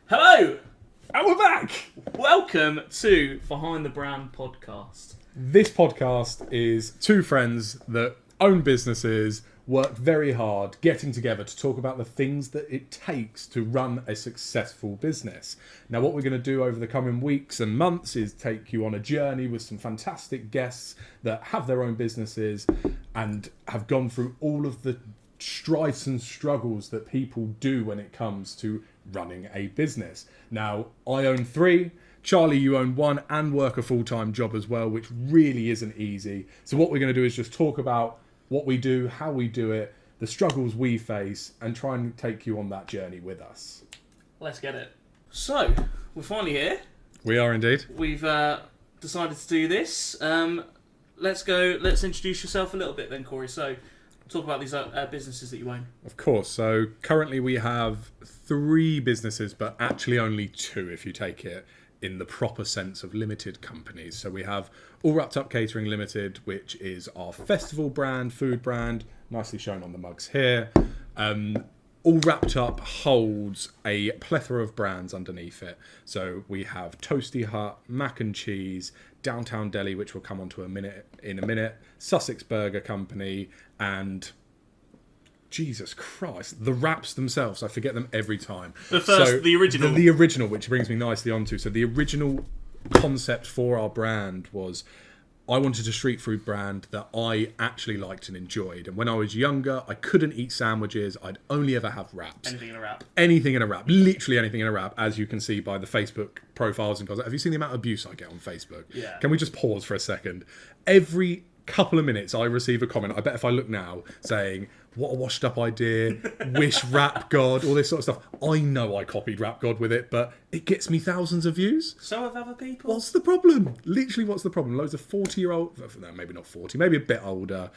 Hello! And we're back! Welcome to Behind the Brand podcast. This podcast is two friends that own businesses, work very hard, getting together to talk about the things that it takes to run a successful business. Now, what we're going to do over the coming weeks and months is take you on a journey with some fantastic guests that have their own businesses and have gone through all of the strifes and struggles that people do when it comes to running a business. Now, I own three. Charlie, you own one and work a full-time job as well, which really isn't easy. So what we're going to do is just talk about what we do, how we do it, the struggles we face, and try and take you on that journey with us. Let's get it. So, we're finally here. We are indeed. We've decided to do this. Let's introduce yourself a little bit then, Corey. So, talk about these businesses that you own. Of course. So currently we have three businesses, but actually only two if you take it in the proper sense of limited companies. So we have All Wrapped Up Catering Limited, which is our festival brand, food brand, nicely shown on the mugs here. All Wrapped Up holds a plethora of brands underneath it. So we have Toasty Hut, Mac and Cheese, Downtown Deli, which we'll come on to in a minute, Sussex Burger Company, and Jesus Christ, the wraps themselves. I forget them every time. The original. The original, which brings me nicely onto. So the original concept for our brand was I wanted a street food brand that I actually liked and enjoyed. And when I was younger, I couldn't eat sandwiches. I'd only ever have wraps. Anything in a wrap. Anything in a wrap. Literally anything in a wrap, as you can see by the Facebook profiles and content. Have you seen the amount of abuse I get on Facebook? Yeah. Can we just pause for a second? Every couple of minutes, I receive a comment. I bet if I look now, saying, what a washed up idea, wish Rap God, all this sort of stuff. I know I copied Rap God with it, but it gets me thousands of views. So have other people. What's the problem? Literally, what's the problem? Loads of 40-year-old, no, maybe not 40, maybe a bit older,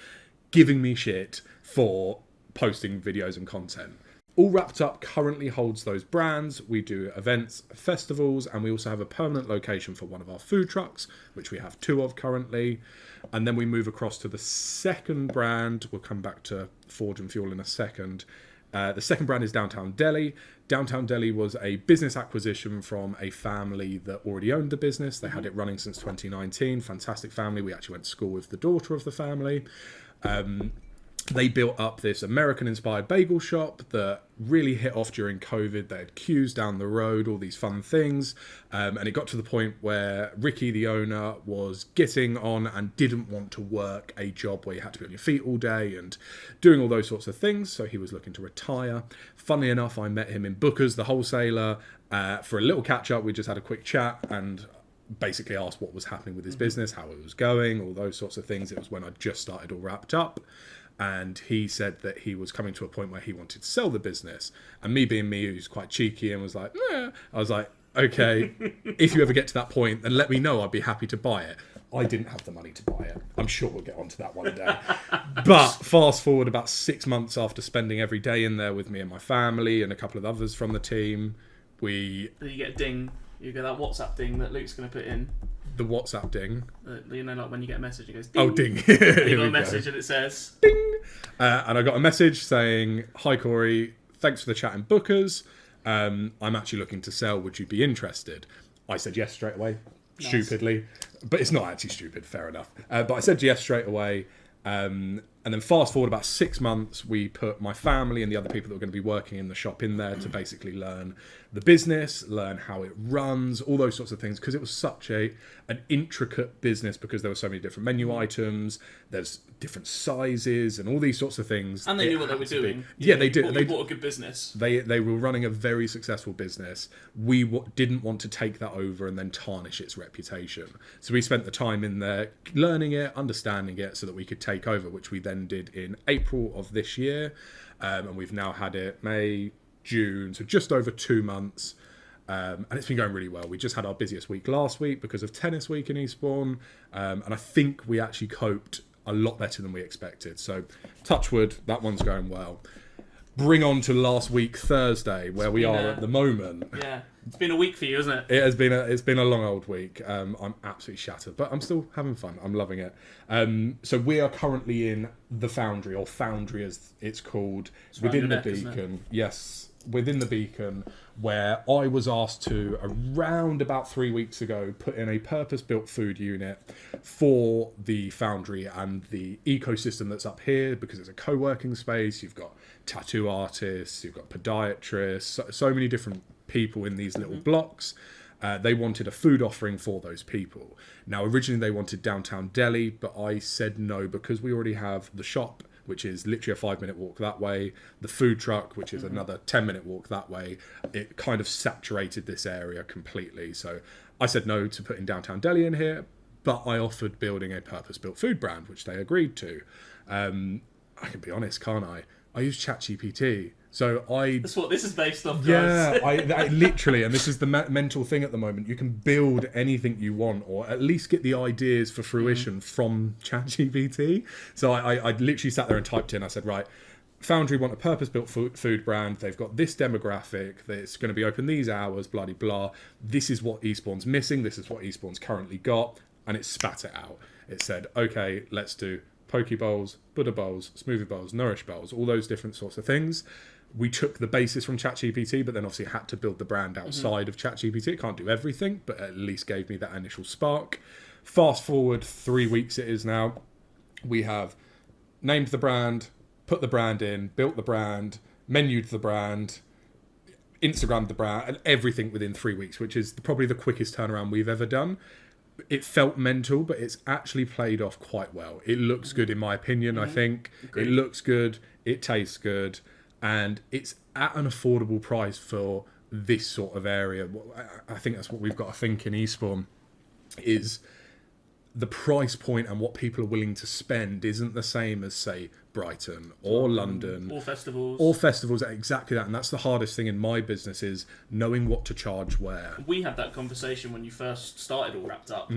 giving me shit for posting videos and content. All Wrapped Up currently holds those brands. We do events, festivals, and we also have a permanent location for one of our food trucks, which we have two of currently. And then we move across to the second brand. We'll come back to Forge and Fuel in a second. The second brand is Downtown Deli. Downtown Deli was a business acquisition from a family that already owned the business. They had it running since 2019. Fantastic family. We actually went to school with the daughter of the family. They built up this American-inspired bagel shop that really hit off during COVID. They had queues down the road, all these fun things. And it got to the point where Ricky, the owner, was getting on and didn't want to work a job where you had to be on your feet all day and doing all those sorts of things. So he was looking to retire. Funnily enough, I met him in Booker's, the wholesaler, for a little catch-up. We just had a quick chat and basically asked what was happening with his business, how it was going, all those sorts of things. It was when I just started All Wrapped Up. And he said that he was coming to a point where he wanted to sell the business. And me being me, who's quite cheeky and was like, I was like, okay, if you ever get to that point, then let me know. I'd be happy to buy it. I didn't have the money to buy it. I'm sure we'll get onto that one day. But fast forward about 6 months after spending every day in there with me and my family and a couple of others from the team, You get a ding. You get that WhatsApp ding that Luke's going to put in. The WhatsApp ding. You know, like when you get a message, it goes ding. Oh, ding. And you got a message and it says ding. And I got a message saying, hi Corey, thanks for the chat in Booker's. I'm actually looking to sell. Would you be interested? I said yes straight away, stupidly. But it's not actually stupid, fair enough. But I said yes straight away. And then fast forward about 6 months, we put my family and the other people that were going to be working in the shop in there to basically learn the business, learn how it runs, all those sorts of things, because it was such an intricate business because there were so many different menu items, there's different sizes and all these sorts of things. And they knew what they were doing. Yeah, they did. They bought a good business. They were running a very successful business. We didn't want to take that over and then tarnish its reputation. So we spent the time in there learning it, understanding it so that we could take over, which we then did in April of this year. And we've now had it May, June, so just over 2 months. And it's been going really well. We just had our busiest week last week because of tennis week in Eastbourne. And I think we actually coped a lot better than we expected. So touch wood, that one's going well. Bring on to last week, Thursday, where we are at the moment. Yeah. It's been a week for you, isn't it? It's been a long old week. I'm absolutely shattered, but I'm still having fun. I'm loving it. So we are currently in the Foundry, or Foundry as it's called, within the Beacon. Yes, within the Beacon, where I was asked to, around about 3 weeks ago, put in a purpose-built food unit for the Foundry and the ecosystem that's up here, because it's a co-working space. You've got tattoo artists, you've got podiatrists, so many different people in these little blocks. They wanted a food offering for those people. Now, originally they wanted downtown Delhi, but I said no, because we already have the shop, which is literally a 5-minute walk that way, the food truck, which is another 10-minute walk that way. It kind of saturated this area completely. So I said no to putting downtown Delhi in here, but I offered building a purpose-built food brand, which they agreed to. I can be honest, can't I? I use ChatGPT. So That's what this is based on, guys. Yeah, I literally, and this is the mental thing at the moment, you can build anything you want, or at least get the ideas for fruition from ChatGPT. So I literally sat there and typed in, I said, right, Foundry want a purpose-built food brand. They've got this demographic. It's going to be open these hours, blah, blah, blah. This is what Eastbourne's missing. This is what Eastbourne's currently got. And it spat it out. It said, okay, let's do poke bowls, Buddha bowls, smoothie bowls, nourish bowls, all those different sorts of things. We took the basis from ChatGPT, but then obviously had to build the brand outside of ChatGPT. It can't do everything, but at least gave me that initial spark. Fast forward 3 weeks it is now. We have named the brand, put the brand in, built the brand, menued the brand, Instagrammed the brand, and everything within 3 weeks, which is probably the quickest turnaround we've ever done. It felt mental, but it's actually played off quite well. It looks good in my opinion, I think. Agreed. It looks good, it tastes good, and it's at an affordable price for this sort of area. I think that's what we've got to think in Eastbourne, is the price point and what people are willing to spend isn't the same as, say, Brighton or London. Or festivals. Or festivals, exactly that. And that's the hardest thing in my business, is knowing what to charge where. We had that conversation when you first started All Wrapped Up,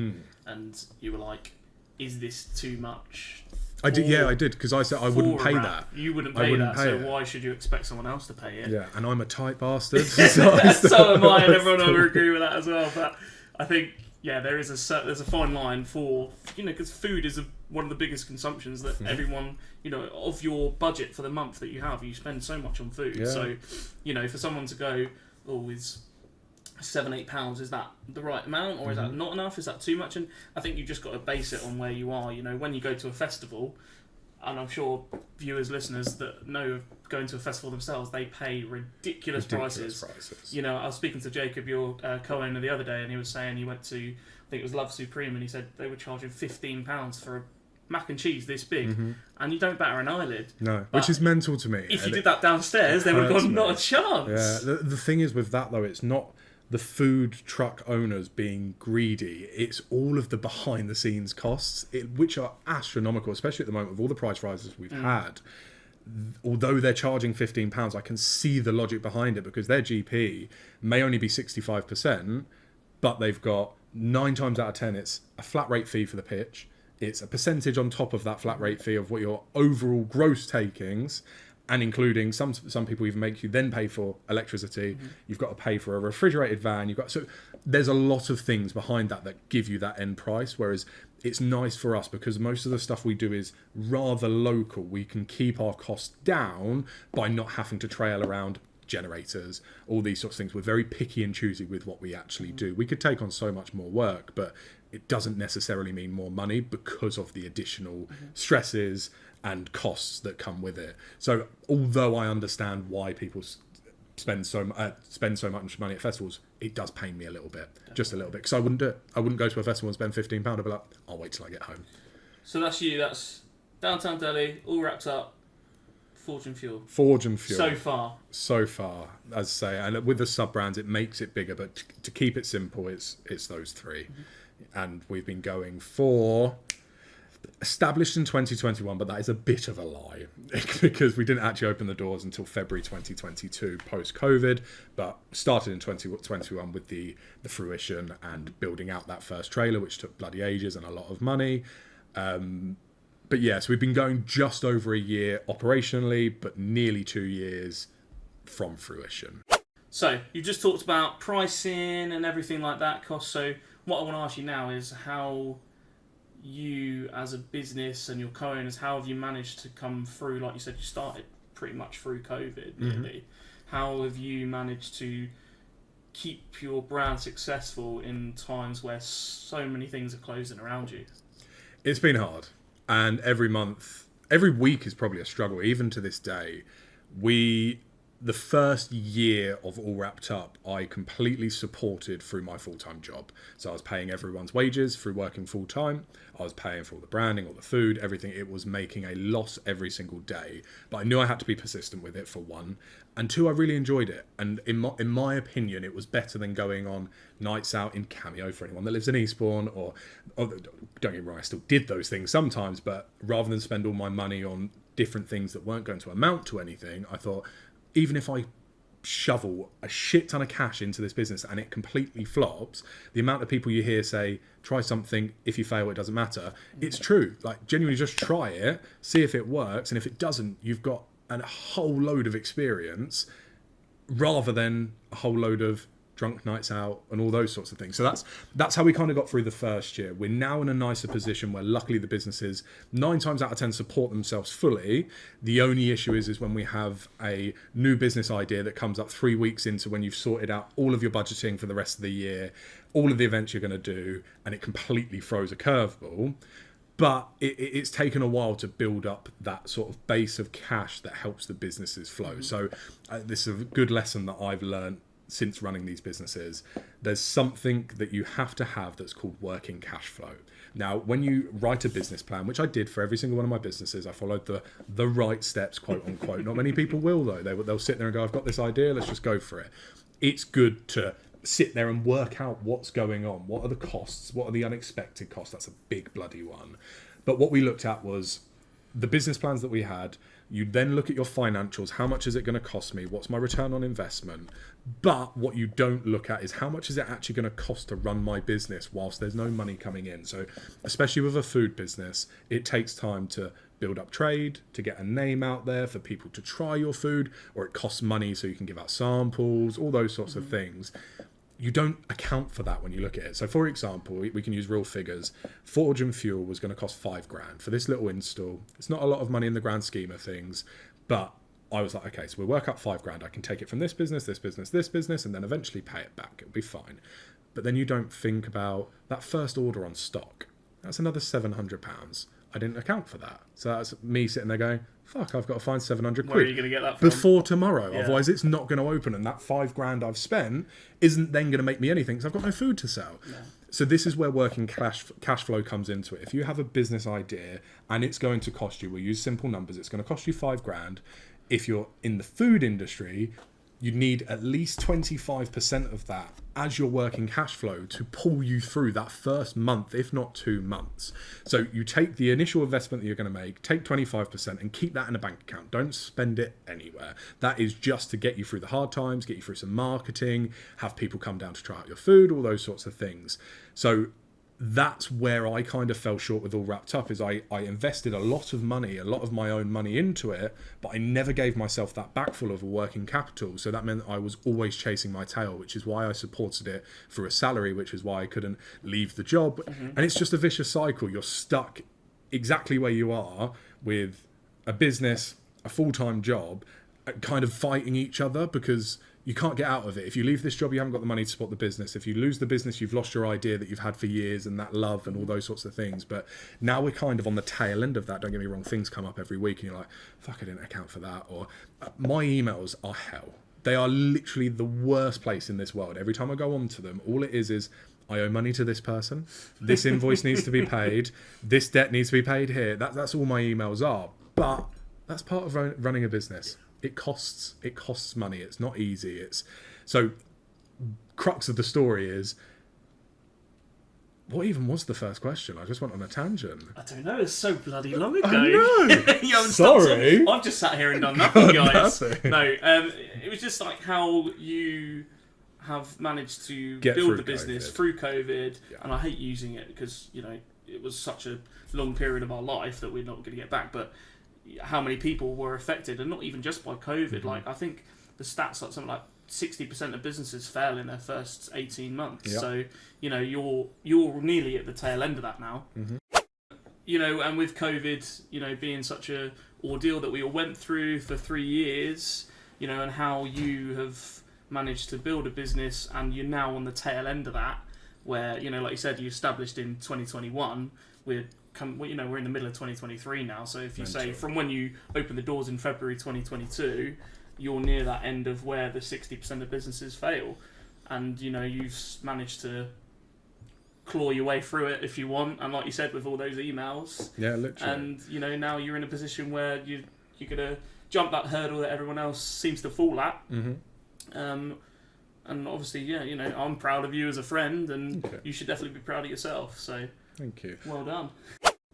and you were like, is this too much? I did, because I said I wouldn't pay that. You wouldn't pay that, so why should you expect someone else to pay it? Yeah, and I'm a tight bastard. So am I, and everyone will agree with that as well. But I think, there's a fine line for, because food is one of the biggest consumptions that everyone, of your budget for the month that you have, you spend so much on food. Yeah. So, for someone to go, is £7-8, is that the right amount, or is that not enough? Is that too much? And I think you've just got to base it on where you are. When you go to a festival, and I'm sure viewers, listeners that know of going to a festival themselves, they pay ridiculous prices. I was speaking to Jacob, your co-owner, the other day, and he was saying he went to, I think it was Love Supreme, and he said they were charging £15 for a mac and cheese this big, and you don't batter an eyelid. No, which is mental to me. If you did that downstairs, they would have gone, not a chance. Yeah, the thing is with that though, it's not the food truck owners being greedy, it's all of the behind the scenes costs, which are astronomical, especially at the moment with all the price rises we've had. Although they're charging £15, I can see the logic behind it, because their GP may only be 65%, but they've got 9 times out of 10 it's a flat rate fee for the pitch, it's a percentage on top of that flat rate fee of what your overall gross takings, and including some people even make you then pay for electricity. You've got to pay for a refrigerated van. So there's a lot of things behind that give you that end price. Whereas it's nice for us, because most of the stuff we do is rather local. We can keep our costs down by not having to trail around generators, all these sorts of things. We're very picky and choosy with what we actually do. We could take on so much more work, but it doesn't necessarily mean more money because of the additional stresses and costs that come with it. So although I understand why people spend so much money at festivals, it does pain me a little bit, just a little bit, because I wouldn't do it. I wouldn't go to a festival and spend £15. I'd be like, I'll wait till I get home. So that's you. That's downtown Delhi, All Wrapped Up, Forge and Fuel. So far, as I say, and with the sub brands, it makes it bigger. But to keep it simple, it's those three, and we've been going for. Established in 2021, but that is a bit of a lie because we didn't actually open the doors until February 2022 post-COVID, but started in 2021 with the fruition and building out that first trailer, which took bloody ages and a lot of money. But yeah, so we've been going just over a year operationally, but nearly 2 years from fruition. So you just talked about pricing and everything like that, cost. So what I want to ask you now is how you, as a business and your co-owners, how have you managed to come through? Like you said, you started pretty much through COVID, nearly. How have you managed to keep your brand successful in times where so many things are closing around you? It's been hard, and every week is probably a struggle. Even to this day, the first year of All Wrapped Up, I completely supported through my full-time job. So I was paying everyone's wages through working full-time. I was paying for all the branding, all the food, everything. It was making a loss every single day. But I knew I had to be persistent with it, for one. And two, I really enjoyed it. And in my opinion, it was better than going on nights out in Cameo, for anyone that lives in Eastbourne. Or don't get me wrong, I still did those things sometimes. But rather than spend all my money on different things that weren't going to amount to anything, I thought, even if I shovel a shit ton of cash into this business and it completely flops, the amount of people you hear say, try something, if you fail, it doesn't matter. It's true. Like, genuinely just try it, see if it works. And if it doesn't, you've got a whole load of experience rather than a whole load of drunk nights out and all those sorts of things. So that's how we kind of got through the first year. We're now in a nicer position where luckily the businesses 9 times out of 10 support themselves fully. The only issue is when we have a new business idea that comes up 3 weeks into when you've sorted out all of your budgeting for the rest of the year, all of the events you're going to do, and it completely throws a curveball. But it's taken a while to build up that sort of base of cash that helps the businesses flow. So this is a good lesson that I've learned since running these businesses. There's something that you have to have that's called working cash flow. Now, when you write a business plan, which I did for every single one of my businesses, I followed the right steps, quote unquote. Not many people will, though. They'll sit there and go, I've got this idea, let's just go for it. It's good to sit there and work out what's going on. What are the costs? What are the unexpected costs? That's a big bloody one. But what we looked at was the business plans that we had. You then look at your financials. How much is it going to cost me? What's my return on investment? But what you don't look at is how much is it actually going to cost to run my business whilst there's no money coming in. So especially with a food business, it takes time to build up trade, to get a name out there for people to try your food, or it costs money so you can give out samples, all those sorts of things. You don't account for that when you look at it. So for example, we can use real figures. Forge and fuel was going to cost $5,000 for this little install. It's not a lot of money in the grand scheme of things, but I was like, okay, so we'll work out $5,000. I can take it from this business, this business, this business, and then eventually pay it back. It'll be fine. But then you don't think about that first order on stock. That's another £700. I didn't account for that. So that's me sitting there going, fuck, I've got to find 700 quid. Where are you going to get that from? Before tomorrow. Yeah. Otherwise, it's not going to open. And that $5,000 I've spent isn't then going to make me anything because I've got no food to sell. Yeah. So this is where working cash flow comes into it. If you have a business idea and it's going to cost you, we'll use simple numbers, it's going to cost you $5,000. If you're in the food industry, you need at least 25% of that as your working cash flow to pull you through that first month, if not 2 months. So you take the initial investment that you're going to make, take 25% and keep that in a bank account. Don't spend it anywhere. That is just to get you through the hard times, get you through some marketing, have people come down to try out your food, all those sorts of things. So that's where I kind of fell short with All Wrapped Up, is I invested a lot of money, a lot of my own money into it, but I never gave myself that backful of a working capital. So that meant I was always chasing my tail, which is why I supported it through a salary, which is why I couldn't leave the job. And it's just a vicious cycle. You're stuck exactly where you are with a business, a full-time job, kind of fighting each other because you can't get out of it. If you leave this job, you haven't got the money to support the business. If you lose the business, you've lost your idea that you've had for years and that love and all those sorts of things. But now we're kind of on the tail end of that. Don't get me wrong, things come up every week and you're like, fuck, I didn't account for that. Or my emails are hell. They are literally the worst place in this world. Every time I go on to them, all it is I owe money to this person. This invoice needs to be paid. This debt needs to be paid here. That's all my emails are. But that's part of running a business. It costs money. It's not easy. So crux of the story is, what even was the first question? I just went on a tangent. I don't know. It's so bloody long ago. I know. You haven't Sorry. I've just sat here and done nothing, guys. Nothing. No, it was just like how you have managed to build the business through COVID, and I hate using it because it was such a long period of our life that we're not going to get back, but how many people were affected, and not even just by COVID. Like, I think the stats, like something like 60% of businesses fail in their first 18 months. Yep. So, you're nearly at the tail end of that now. Mm-hmm. And with COVID, being such a ordeal that we all went through for 3 years, and how you have managed to build a business, and you're now on the tail end of that, where, like you said, you established in 2021, we're in the middle of 2023 now. So if you say from when you opened the doors in February 2022, you're near that end of where the 60% of businesses fail, and you've managed to claw your way through it if you want, and like you said, with all those emails, literally, and now you're in a position where you're gonna jump that hurdle that everyone else seems to fall at. And obviously, I'm proud of you as a friend, and you should definitely be proud of yourself. So thank you. Well done.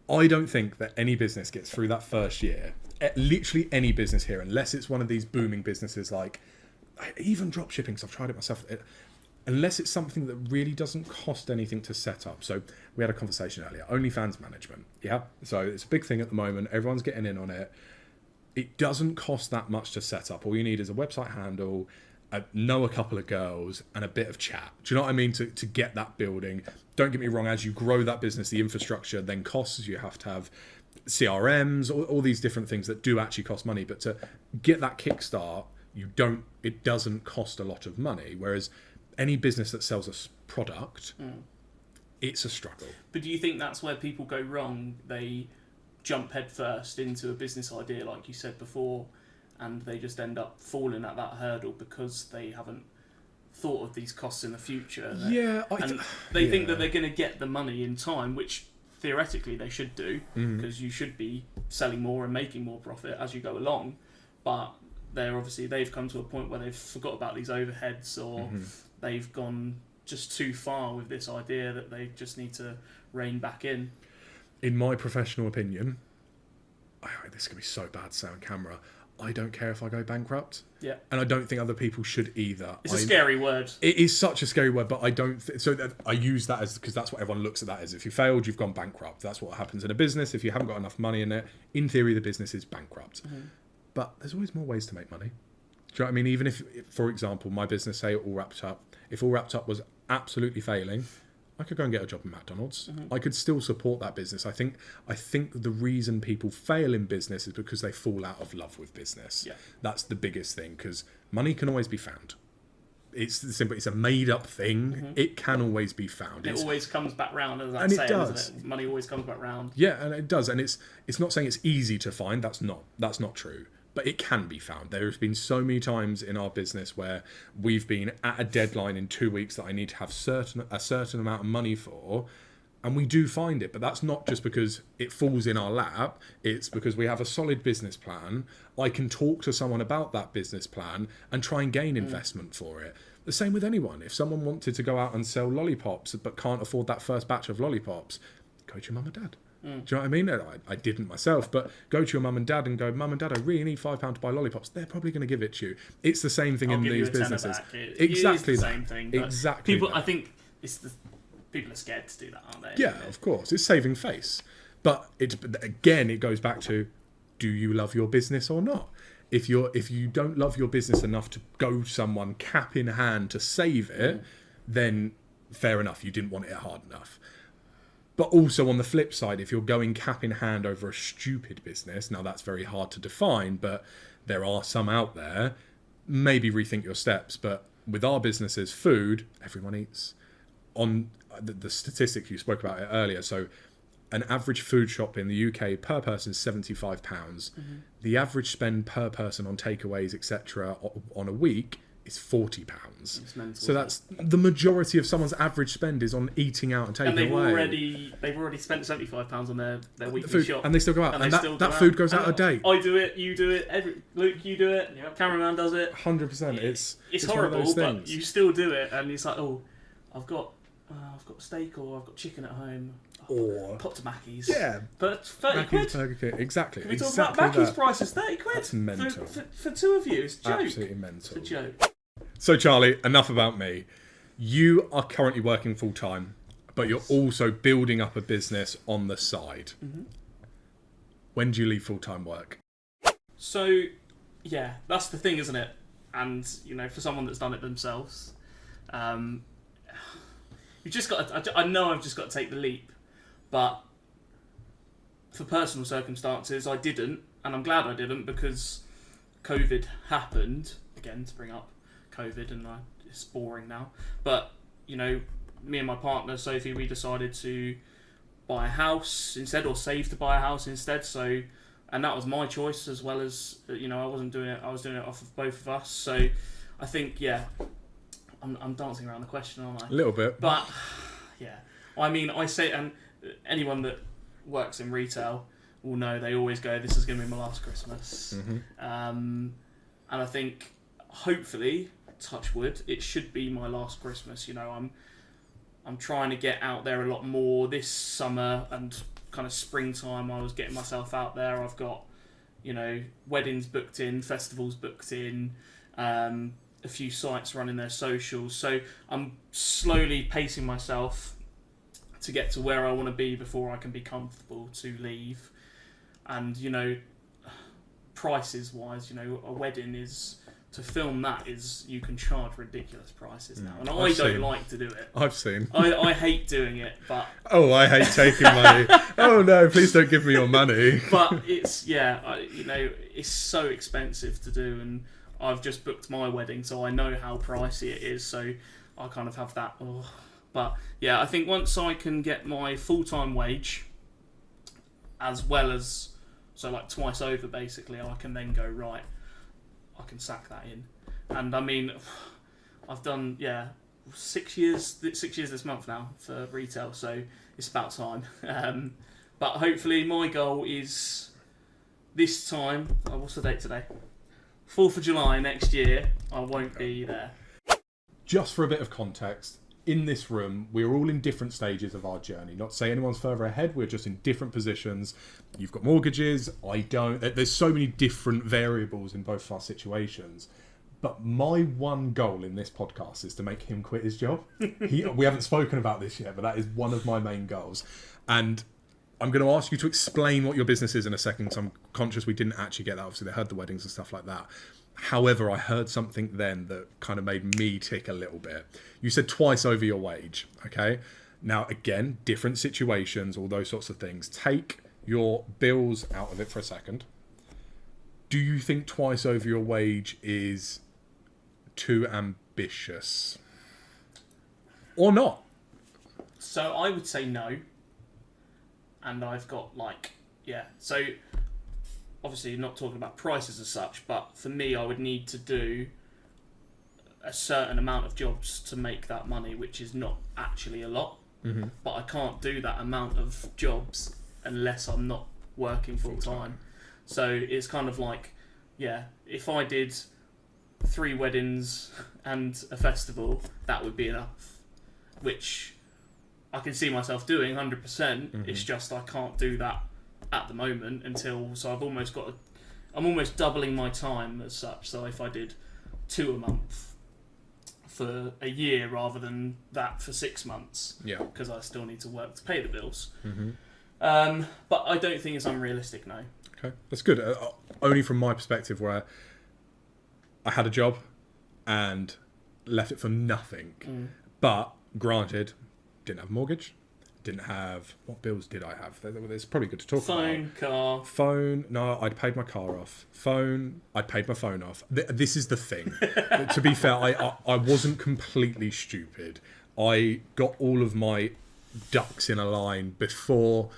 I don't think that any business gets through that first year, literally any business here, unless it's one of these booming businesses like even drop shipping, so I've tried it myself, unless it's something that really doesn't cost anything to set up. So we had a conversation earlier, OnlyFans management. Yeah. So it's a big thing at the moment. Everyone's getting in on it. It doesn't cost that much to set up. All you need is a website handle, know a couple of girls, and a bit of chat. Do you know what I mean? To get that building. Don't get me wrong, as you grow that business, the infrastructure then costs. You have to have CRMs, all these different things that do actually cost money. But to get that kickstart, it doesn't cost a lot of money. Whereas any business that sells a product, it's a struggle. But do you think that's where people go wrong? They jump headfirst into a business idea, like you said before, and they just end up falling at that hurdle because they haven't thought of these costs in the future. They think that they're going to get the money in time, which theoretically they should do, because you should be selling more and making more profit as you go along. But they've come to a point where they've forgot about these overheads, or they've gone just too far with this idea that they just need to rein back in. In my professional opinion, this is going to be so bad to say on camera, I don't care if I go bankrupt. Yeah. And I don't think other people should either. It's a scary word. It is such a scary word, but I don't... I use that as... because that's what everyone looks at that as. If you failed, you've gone bankrupt. That's what happens in a business. If you haven't got enough money in it, in theory, the business is bankrupt. But there's always more ways to make money. Do you know what I mean? Even if, for example, my business, say All Wrapped Up, if All Wrapped Up was absolutely failing, I could go and get a job in McDonald's. I could still support that business. I think the reason people fail in business is because they fall out of love with business. Yeah. That's the biggest thing, because money can always be found. It's simple. It's a made-up thing. It can always be found. It always comes back round, as that saying, isn't it? Money always comes back round. Yeah, and it does. And it's not saying it's easy to find. That's not true. But it can be found. There has been so many times in our business where we've been at a deadline in 2 weeks that I need to have a certain amount of money for, and we do find it. But that's not just because it falls in our lap. It's because we have a solid business plan. I can talk to someone about that business plan and try and gain investment for it. The same with anyone. If someone wanted to go out and sell lollipops but can't afford that first batch of lollipops, go to your mum and dad. Do you know what I mean? I didn't myself, but go to your mum and dad and go, Mum and Dad, I really need £5 to buy lollipops. They're probably going to give it to you. It's the same thing in these businesses. Exactly the same thing. Exactly. People, I think people are scared to do that, aren't they? Yeah, of course. It's saving face. But again, it goes back to, do you love your business or not? If you don't love your business enough to go to someone cap in hand to save it, then fair enough, you didn't want it hard enough. But also on the flip side, if you're going cap in hand over a stupid business, now that's very hard to define, but there are some out there, maybe rethink your steps. But with our businesses, food, everyone eats. On the statistics, you spoke about it earlier, so an average food shop in the UK per person is £75. The average spend per person on takeaways, etc., on a week is £40. So that's the majority of someone's average spend is on eating out and taking away. They've already spent £75 on their weekly food, shop, and they still go out. And that food goes out of date. I do it, you do it, Luke, you do it, cameraman does it. 100%. It's horrible, but you still do it, and it's like, I've got steak or I've got chicken at home. Or pop to Mackey's. Yeah. But 30 quid. Burger King. Exactly. Can we talk about Mackey's price is 30 quid? That's mental. For two of you, it's a joke. Absolutely mental. It's a joke. So Charlie, enough about me. You are currently working full time, but you're also building up a business on the side. When do you leave full time work? So, yeah, that's the thing, isn't it? and for someone that's done it themselves, you just got. I know I've just got to take the leap, but for personal circumstances, I didn't, and I'm glad I didn't because COVID happened again. To bring up COVID, and it's boring now, but me and my partner Sophie, we decided to buy a house instead, or save to buy a house instead. So, and that was my choice as well as I wasn't doing it. I was doing it off of both of us. So, I think I'm dancing around the question, aren't I? A little bit, but yeah, I mean, I say, and anyone that works in retail will know they always go, "This is going to be my last Christmas," and I think hopefully, touch wood, it should be my last Christmas. I'm trying to get out there a lot more this summer and kind of springtime. I was getting myself out there. I've got, weddings booked in, festivals booked in, a few sites running their socials. So I'm slowly pacing myself to get to where I want to be before I can be comfortable to leave. And, prices wise, a wedding is... To film that you can charge ridiculous prices now, and I don't like to do it. I've seen. I hate doing it, but I hate taking money. Oh no, please don't give me your money. But it's it's so expensive to do, and I've just booked my wedding, so I know how pricey it is. So I kind of have that. But yeah, I think once I can get my full-time wage, as well as twice over, basically, I can then go right. I can sack that in, and I mean, I've done 6 years this month now for retail, so it's about time. But hopefully, my goal is this time. What's the date today? 4th of July next year. I won't be there. Just for a bit of context, in this room, we're all in different stages of our journey. Not to say anyone's further ahead, we're just in different positions. You've got mortgages, I don't. There's so many different variables in both of our situations. But my one goal in this podcast is to make him quit his job. We haven't spoken about this yet, but that is one of my main goals. And I'm going to ask you to explain what your business is in a second, because I'm conscious we didn't actually get that. Obviously, they heard the weddings and stuff like that. However, I heard something then that kind of made me tick a little bit. You said twice over your wage, okay? Now, again, different situations, all those sorts of things. Take your bills out of it for a second. Do you think twice over your wage is too ambitious? Or not? So I would say no. And I've got so... Obviously, not talking about prices as such, but for me, I would need to do a certain amount of jobs to make that money, which is not actually a lot. Mm-hmm. But I can't do that amount of jobs unless I'm not working full time. So it's kind of if I did 3 weddings and a festival, that would be enough, which I can see myself doing 100%. Mm-hmm. It's just I can't do that at the moment so I'm almost doubling my time as such. So if I did 2 a month for a year rather than that for 6 months, because I still need to work to pay the bills. Mm-hmm. But I don't think it's unrealistic, no. Okay, that's good. Only from my perspective, where I had a job and left it for nothing. But granted, didn't have a mortgage. Didn't have... What bills did I have? It's probably good to talk about. Car. Phone. No, I'd paid my car off. Phone. I'd paid my phone off. This is the thing. To be fair, I wasn't completely stupid. I got all of my ducks in a line before.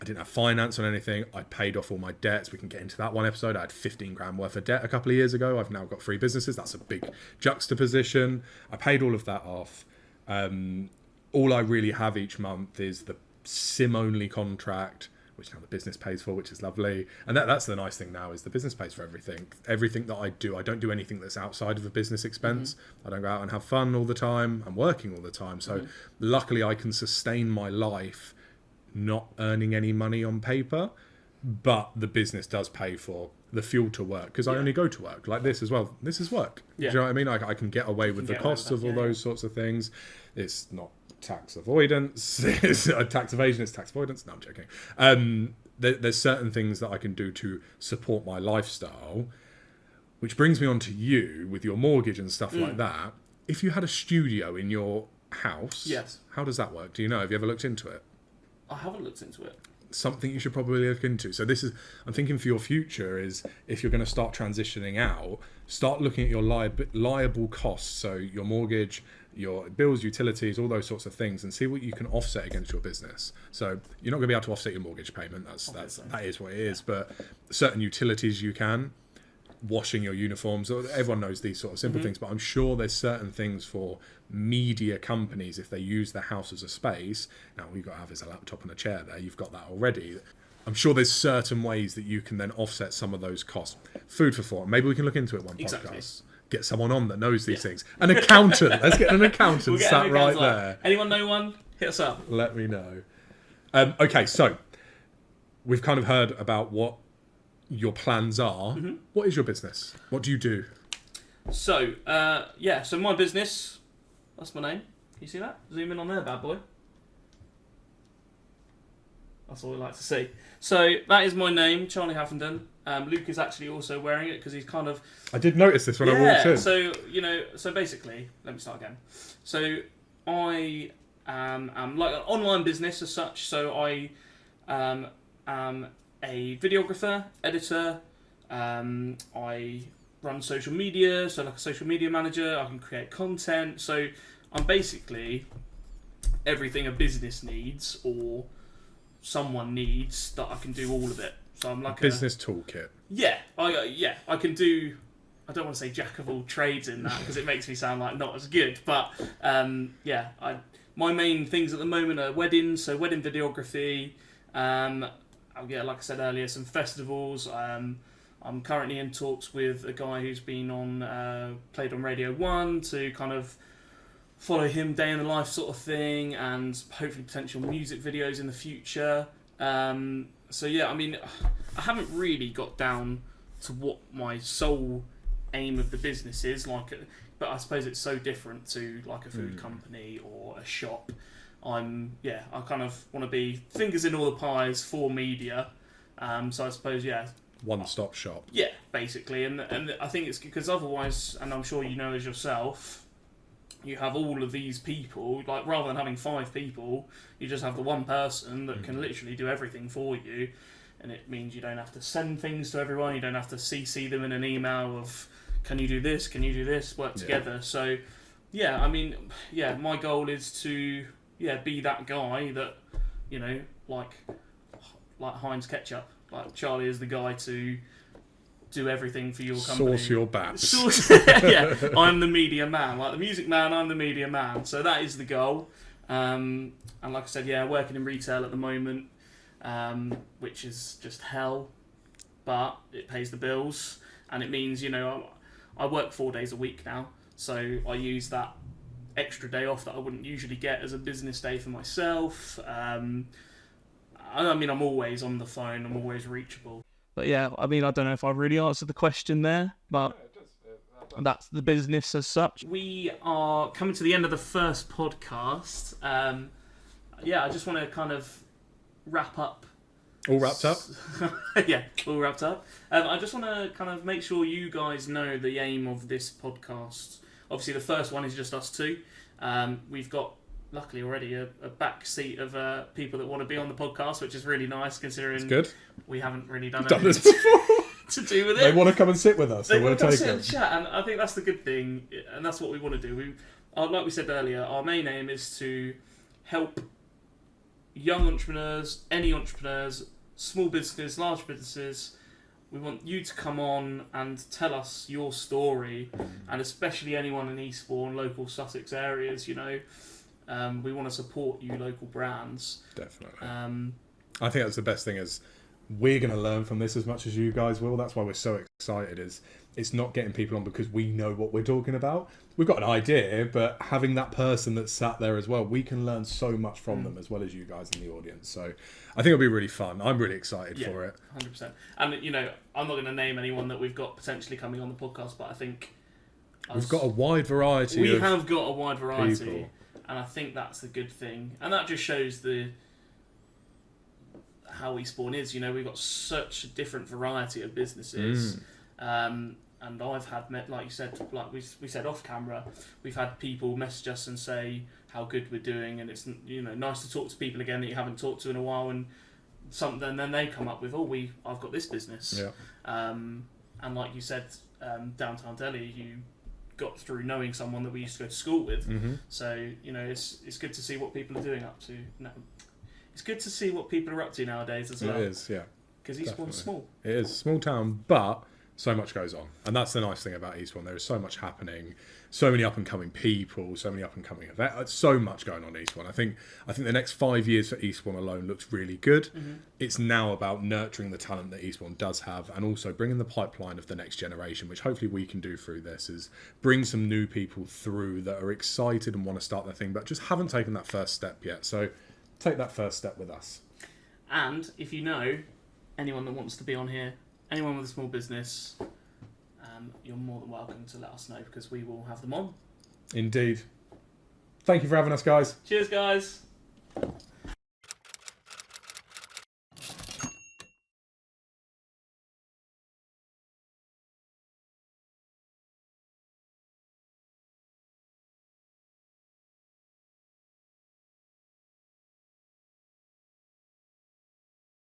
I didn't have finance on anything. I paid off all my debts. We can get into that one episode. I had 15 grand worth of debt a couple of years ago. I've now got 3 businesses. That's a big juxtaposition. I paid all of that off. All I really have each month is the SIM-only contract, which now the business pays for, which is lovely. And that's the nice thing now, is the business pays for everything. Everything that I don't do anything that's outside of a business expense. Mm-hmm. I don't go out and have fun all the time. I'm working all the time. So luckily I can sustain my life not earning any money on paper, but the business does pay for the fuel to work, because I only go to work like this as well. This is work. Yeah. Do you know what I mean? I can get away with the costs of all those sorts of things. It's not tax avoidance, it's tax evasion, it's tax avoidance. No, I'm joking. There's certain things that I can do to support my lifestyle Which brings me on to you with your mortgage and stuff Mm. like that. If you had a studio in your house, Yes. how does that work? Do you know? Have you ever looked into it? I haven't looked into it. Something you should probably look into. So this is, I'm thinking for your future is if you're going to start transitioning out, start looking at your liable costs. So your mortgage, your bills, utilities, all those sorts of things, and see what you can offset against your business. So you're not going to be able to offset your mortgage payment. That is what it is. But certain utilities you can. Washing your uniforms, everyone knows these sort of simple things, but I'm sure there's certain things for media companies if they use the house as a space. Now, all you've got to have is a laptop and a chair there, you've got that already. I'm sure there's certain ways that you can then offset some of those costs. Food for thought, maybe we can look into it one podcast. Get someone on that knows these things. An accountant, let's get an accountant sat right there. Anyone know one? Hit us up. Let me know. Okay, so we've kind of heard about what your plans are. What is your business? What do you do? So, so my business, that's my name. Can you see that? Zoom in on there, bad boy. That's all we like to see. So, that is my name, Charlie Haffenden. Luke is actually also wearing it because he's kind of... I did notice this when I walked in. So basically, let me start again. So, I am like an online business as such, so I am a videographer, editor. I run social media, so like a social media manager. I can create content. So I'm basically everything a business needs or someone needs that I can do all of it. So I'm like business toolkit. Yeah, I can do. I don't want to say jack of all trades in that because it makes me sound like not as good. But my main things at the moment are weddings, so wedding videography. Like I said earlier, some festivals. I'm currently in talks with a guy who's been on, played on Radio 1 to kind of follow him day in the life sort of thing, and hopefully potential music videos in the future. I haven't really got down to what my sole aim of the business is, but I suppose it's so different to like a food company or a shop. I kind of want to be fingers in all the pies for media. So I suppose, one-stop shop. Yeah, basically. And I think it's because otherwise, and I'm sure you know as yourself, you have all of these people, like rather than having 5 people, you just have the one person that can literally do everything for you. And it means you don't have to send things to everyone, you don't have to CC them in an email of, can you do this, work together. So, my goal is to... be that guy that, like Heinz ketchup. Like Charlie is the guy to do everything for your company. Source your bats. I'm the media man. Like the music man, I'm the media man. So that is the goal. And like I said, working in retail at the moment, which is just hell, but it pays the bills. And it means, I work 4 days a week now. So I use that extra day off that I wouldn't usually get as a business day for myself. I'm always on the phone, I'm always reachable. But I don't know if I really answered the question there, but that's the business as such. We are coming to the end of the first podcast. I just want to kind of wrap up. All wrapped up? All wrapped up. I just want to kind of make sure you guys know the aim of this podcast. Obviously, the first one is just us two. We've got, luckily already, a back seat of people that want to be on the podcast, which is really nice considering we haven't really done this before. to do with it. They want to come and sit with us, so we'll take sit them. And chat, and I think that's the good thing, and that's what we want to do. Like we said earlier, our main aim is to help young entrepreneurs, any entrepreneurs, small businesses, large businesses. We want you to come on and tell us your story, and especially anyone in Eastbourne, local Sussex areas, we want to support you local brands. Definitely. I think that's the best thing is we're going to learn from this as much as you guys will. That's why we're so excited. It's not getting people on because we know what we're talking about. We've got an idea, but having that person that's sat there as well, we can learn so much from them as well as you guys in the audience. So I think it'll be really fun. I'm really excited for it. 100%. And, I'm not going to name anyone that we've got potentially coming on the podcast, but I think... We've got a wide variety We have got a wide variety. People. And I think that's the good thing. And that just shows how Eastbourne is. We've got such a different variety of businesses. and I've had like you said, like we said off camera, we've had people message us and say how good we're doing, and it's nice to talk to people again that you haven't talked to in a while, and then they come up with I've got this business, and like you said, Downtown Delhi, you got through knowing someone that we used to go to school with, so it's good to see what people are doing up to. No, it's good to see what people are up to nowadays as well. It is, yeah. Because Eastbourne's small. It is a small town, but so much goes on. And that's the nice thing about Eastbourne. There is so much happening, so many up-and-coming people, so many up-and-coming events, so much going on in Eastbourne. I think the next 5 years for Eastbourne alone looks really good. It's now about nurturing the talent that Eastbourne does have, and also bringing the pipeline of the next generation, which hopefully we can do through this, is bring some new people through that are excited and want to start their thing, but just haven't taken that first step yet. So take that first step with us. And if you know anyone that wants to be on here, anyone with a small business, you're more than welcome to let us know, because we will have them on. Indeed. Thank you for having us, guys. Cheers, guys.